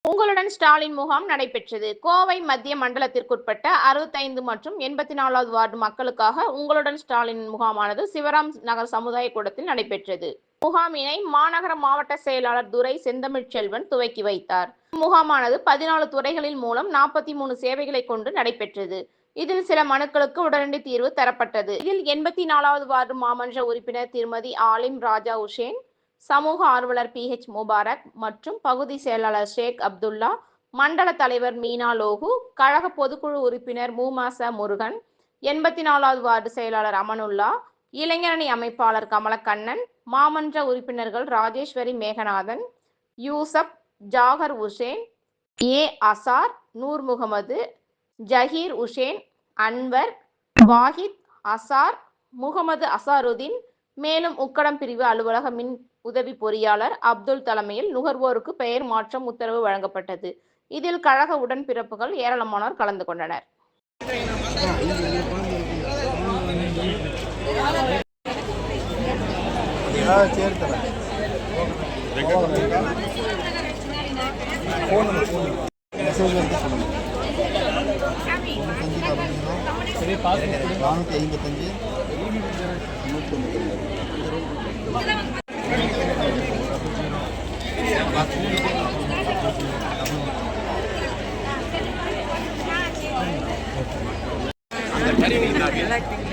உங்களுடன் ஸ்டாலின் முகாம் நடைபெற்றது. கோவை மத்திய மண்டலத்திற்குட்பட்ட 65 மற்றும் 84வது வார்டு மக்களுக்காக உங்களுடன் ஸ்டாலின் முகாமானது சிவராம் நகர் சமுதாய கூடத்தில் நடைபெற்றது. முகாமினை மாநகர மாவட்ட செயலாளர் துரை செந்தமிழ்ச்செல்வன் துவக்கி வைத்தார். முகாமானது 14 துறைகளின் மூலம் 43 சேவைகளை கொண்டு நடைபெற்றது. இதில் சில மனுக்களுக்கு உடனடி தீர்வு தரப்பட்டது. இதில் 84வது வார்டு மாமன்ற உறுப்பினர் திருமதி ஆலிம் ராஜா உசேன், சமூக ஆர்வலர் PH முபாரக் மற்றும் பகுதி செயலாளர் ஷேக் அப்துல்லா, மண்டல தலைவர் மீனா லோகு, கழக பொதுக்குழு உறுப்பினர் மூமாச முருகன், 84வது வார்டு செயலாளர் அமனுல்லா, இளைஞரணி அமைப்பாளர் கமலக்கண்ணன், மாமன்ற உறுப்பினர்கள் ராஜேஸ்வரி மேகநாதன், யூசப், ஜாகர் உசேன், அசார், நூர் முகமது, ஜஹீர் உசேன், அன்வர், வாஹித், அசார், முகமது அசாருதீன், மேலும் உக்கடம் பிரிவு அலுவலக மின் உதவி பொறியாளர் அப்துல் தலைமையில் நுகர்வோருக்கு பெயர் மாற்றம் உத்தரவு வழங்கப்பட்டது. இதில் கழக உடன்பிறப்புகள் ஏராளமானோர் கலந்து கொண்டனர். அந்த